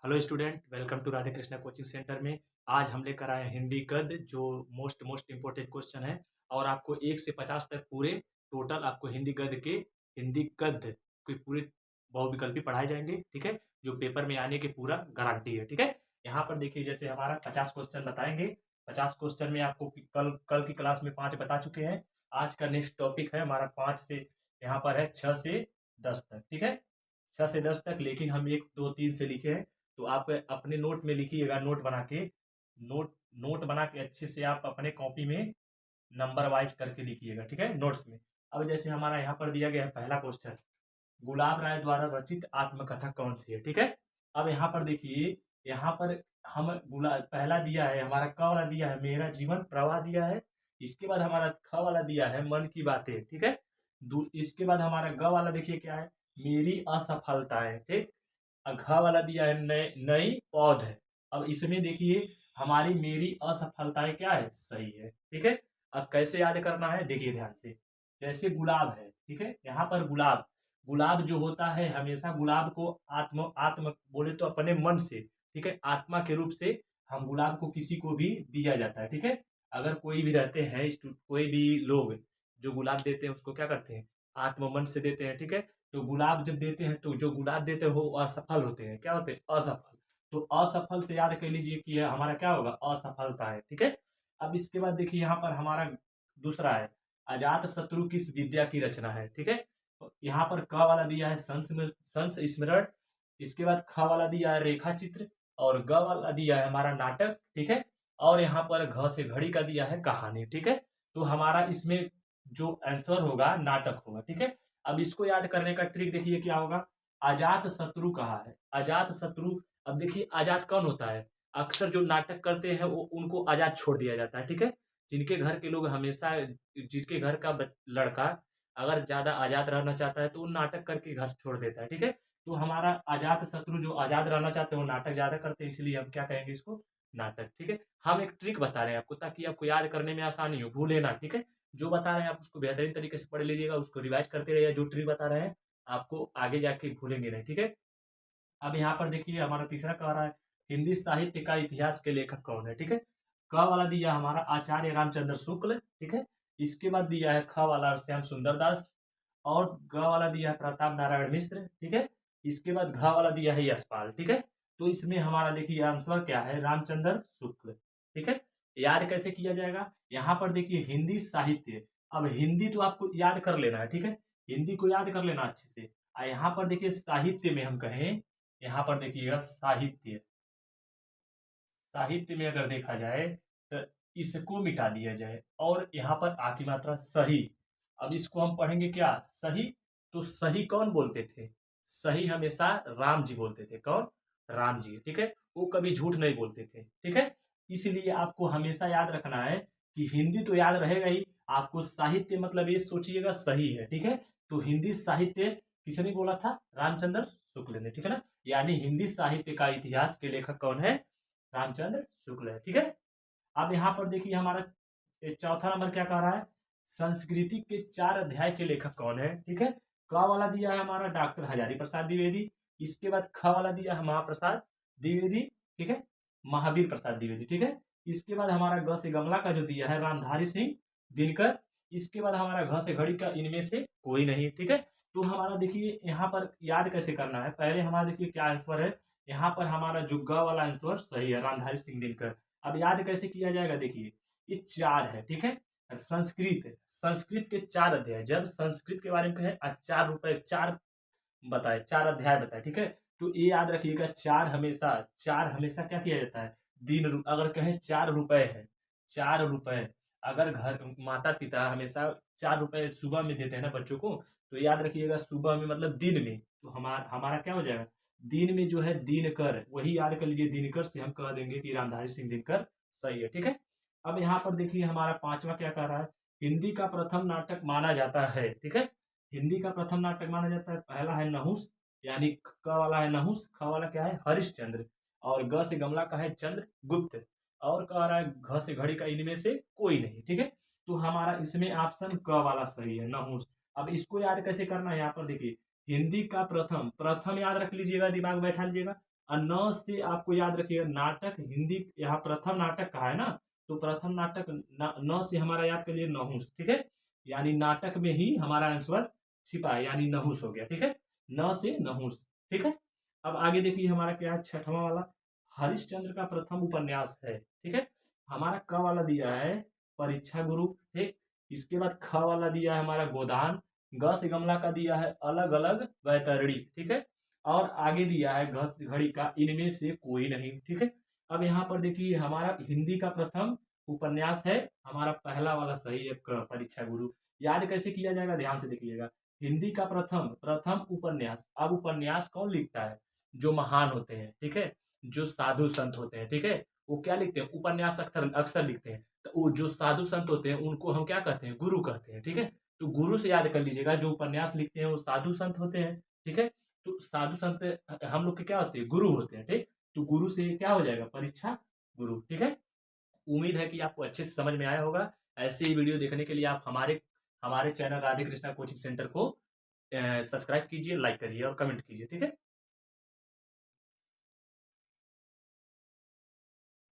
Hello student, welcome to Radhe Krishna coaching centre में। आज हम लेकर आए हैं हिंदी गद्य, जो मोस्ट इम्पोर्टेंट क्वेश्चन है। और आपको 1 से 50 तक पूरे टोटल आपको हिंदी गद्य के पूरे बहुविकल्पी पढ़ाए जाएंगे। ठीक है, जो पेपर में आने की पूरा गारंटी है। ठीक है, यहाँ पर देखिए, जैसे हमारा 50 क्वेश्चन बताएंगे। 50 क्वेश्चन में आपको कल कल की क्लास में 5 बता चुके हैं। आज का नेक्स्ट टॉपिक है हमारा 5 से, यहाँ पर है 6 से 10 तक। ठीक है, 6 से 10 तक, लेकिन हम 1 2 3 से लिखे हैं। तो आप अपने नोट में लिखिएगा, नोट नोट बना के अच्छे से आप अपने कॉपी में नंबर वाइज करके लिखिएगा। ठीक है, नोट्स में। अब जैसे हमारा यहाँ पर दिया गया है पहला क्वेश्चन, गुलाब राय द्वारा रचित आत्मकथा कौन सी है। ठीक है, अब यहाँ पर देखिए, यहाँ पर हम गुलाब पहला दिया है हमारा, क वाला दिया है मेरा जीवन प्रवाह दिया है। इसके बाद हमारा ख वाला दिया है मन की बातें। ठीक है, इसके बाद हमारा ग वाला देखिए क्या है, मेरी असफलताएं। ठीक, घ वाला दिया है नई पौध है। अब इसमें देखिए हमारी मेरी असफलताएं क्या है, सही है। ठीक है, अब कैसे याद करना है देखिए ध्यान से। जैसे गुलाब है, ठीक है, यहाँ पर गुलाब गुलाब जो होता है, हमेशा गुलाब को आत्म आत्म बोले तो अपने मन से, ठीक है, आत्मा के रूप से हम गुलाब को किसी को भी दिया जाता है। ठीक है, अगर कोई भी रहते हैं कोई भी लोग जो गुलाब देते हैं उसको क्या करते हैं, आत्म मन से देते हैं। ठीक है, तो गुलाब जब देते हैं तो जो गुलाब देते हैं वो असफल होते हैं। क्या होते हैं, असफल। तो असफल से याद कर लीजिए कि यह हमारा क्या होगा, असफलता है। ठीक है, अब इसके बाद देखिए यहाँ पर हमारा दूसरा है, अजात शत्रु किस विद्या की रचना है। ठीक है, तो यहाँ पर क वाला दिया है संस्मरण। इसके बाद ख वाला दिया है रेखा चित्र। और ग वाला दिया है हमारा नाटक। ठीक है, और यहाँ पर घ से घड़ी का दिया है कहानी। ठीक है, तो हमारा इसमें जो आंसर होगा नाटक होगा। ठीक है, अब इसको याद करने का ट्रिक देखिए क्या होगा। अजात शत्रु कहा है, अजात शत्रु। अब देखिए आजाद कौन होता है, अक्सर जो नाटक करते हैं वो उनको आजाद छोड़ दिया जाता है। ठीक है, जिनके घर के लोग हमेशा, जिनके घर का लड़का अगर ज्यादा आजाद रहना चाहता है तो वो नाटक करके घर छोड़ देता है। ठीक है, तो हमारा अजात शत्रु जो आजाद रहना चाहते हैं वो नाटक ज्यादा करते हैं, इसलिए हम क्या कहेंगे इसको, नाटक। ठीक है, हम एक ट्रिक बता रहे हैं आपको ताकि आपको याद करने में आसानी हो, भूले ना। ठीक है, जो बता रहे हैं आप उसको बेहतरीन तरीके से पढ़ लीजिएगा, उसको रिवाइज करते रहिए। जो ट्रिक बता रहे हैं आपको आगे जाके भूलेंगे नहीं। ठीक है, अब यहाँ पर देखिए हमारा तीसरा कह रहा है, हिंदी साहित्य का इतिहास के लेखक कौन है। ठीक है, क वाला दिया हमारा आचार्य रामचंद्र शुक्ल। ठीक है, इसके बाद दिया है ख वाला श्याम सुंदर दास। और ग वाला दिया है प्रताप नारायण मिश्र। ठीक है, इसके बाद घ वाला दिया है यशपाल। ठीक है, तो इसमें हमारा देखिए आंसर क्या है, रामचंद्र शुक्ल। ठीक है, याद कैसे किया जाएगा, यहाँ पर देखिए हिंदी साहित्य। अब हिंदी तो आपको याद कर लेना है। ठीक है, हिंदी को याद कर लेना अच्छे से। यहाँ पर देखिए साहित्य में हम कहें, यहाँ पर देखिएगा साहित्य, साहित्य में अगर देखा जाए तो इसको मिटा दिया जाए और यहाँ पर आ की मात्रा सही। अब इसको हम पढ़ेंगे क्या, सही। तो सही कौन बोलते थे, सही हमेशा राम जी बोलते थे। कौन, राम जी। ठीक है, वो कभी झूठ नहीं बोलते थे। ठीक है, इसलिए आपको हमेशा याद रखना है कि हिंदी तो याद रहेगा ही, आपको साहित्य मतलब ये सोचिएगा सही है। ठीक है, तो हिंदी साहित्य किसने बोला था, रामचंद्र शुक्ल ने। ठीक है ना, यानी हिंदी साहित्य का इतिहास के लेखक कौन है, रामचंद्र शुक्ल है। ठीक है, अब यहाँ पर देखिए हमारा चौथा नंबर क्या कह रहा है, संस्कृति के 4 अध्याय के लेखक कौन है। ठीक है, क वाला दिया है हमारा डॉक्टर हजारी प्रसाद द्विवेदी। इसके बाद ख वाला दिया है महाप्रसाद द्विवेदी। ठीक है, महावीर प्रसाद द्विवेदी। ठीक है, इसके बाद हमारा ग से गमला का जो दिया है रामधारी सिंह दिनकर। इसके बाद हमारा घ से घड़ी का इनमें से कोई नहीं। ठीक है, तो हमारा देखिए यहाँ पर याद कैसे करना है, पहले हमारा देखिए क्या आंसर है। यहाँ पर हमारा जो ग वाला आंसर सही है, रामधारी सिंह दिनकर। अब याद कैसे किया जाएगा, देखिए ये 4 है। ठीक है, संस्कृत, संस्कृत के 4 अध्याय, जब संस्कृत के बारे में कहें 4 रुपए 4 बताए, 4 अध्याय बताए। ठीक है, तो ये याद रखिएगा, 4 हमेशा क्या किया जाता है, अगर कहें 4 रुपए है, 4 रुपए, अगर घर माता पिता हमेशा 4 रुपए सुबह में देते हैं ना बच्चों को, तो याद रखिएगा सुबह में मतलब दिन में, तो हमारा हमारा क्या हो जाएगा, दिन में जो है दिनकर, वही याद कर लीजिए, दिनकर से हम कह देंगे कि रामधारी सिंह दिनकर सही है। ठीक है, अब यहाँ पर देखिए हमारा पांचवा क्या कह रहा है, हिंदी का प्रथम नाटक माना जाता है। ठीक है, हिंदी का प्रथम नाटक माना जाता है, पहला है नहुस, यानी क वाला है नहुस, ख वाला क्या है हरिश्चंद्र, और ग से गमला का है चंद्रगुप्त, और कह रहा है घ से घड़ी का इनमें से कोई नहीं। ठीक है, तो हमारा इसमें ऑप्शन क वाला सही है, नहुस। अब इसको याद कैसे करना है, यहाँ पर देखिए हिंदी का प्रथम, प्रथम याद रख लीजिएगा, दिमाग बैठा लीजिएगा। और न से आपको याद रखिएगा नाटक हिंदी, यहाँ प्रथम नाटक कहा है ना, तो प्रथम नाटक न से हमारा याद करिए नहुस, ठीक है, यानी नाटक में ही हमारा आंसर छिपा है, यानी नहुस हो गया, ठीक है, न से नहुस, ठीक है। अब आगे देखिए हमारा क्या है, छठवां वाला, हरिश्चंद्र का प्रथम उपन्यास है, ठीक है। हमारा क वाला दिया है परीक्षा गुरु, ठीक। इसके बाद ख वाला दिया है हमारा गोदान, ग से गमला का दिया है अलग अलग वैतरणी, ठीक है। और आगे दिया है घस घड़ी का इनमें से कोई नहीं, ठीक है। अब यहाँ पर देखिए हमारा हिंदी का प्रथम उपन्यास है, हमारा पहला वाला सही है परीक्षा गुरु। याद कैसे किया जाएगा, ध्यान से देखिएगा। हिंदी का प्रथम प्रथम उपन्यास, अब उपन्यास कौन लिखता है, जो महान होते हैं, ठीक है, जो साधु संत होते हैं, ठीक है, वो क्या लिखते हैं, उपन्यास अक्सर अक्सर लिखते हैं। तो वो जो साधु संत होते हैं उनको हम क्या कहते हैं, गुरु कहते हैं, ठीक है। तो गुरु से याद कर लीजिएगा, जो उपन्यास लिखते हैं वो साधु संत होते हैं, ठीक है। तो साधु संत हम लोग के क्या होते हैं, गुरु होते हैं, ठीक। तो गुरु से क्या हो जाएगा, परीक्षा गुरु, ठीक है। उम्मीद है कि आपको अच्छे से समझ में आया होगा। ऐसे ही वीडियो देखने के लिए आप हमारे हमारे channel Radhe Krishna coaching centre को सब्सक्राइब कीजिए, लाइक करिए और कमेंट कीजिए, ठीक है।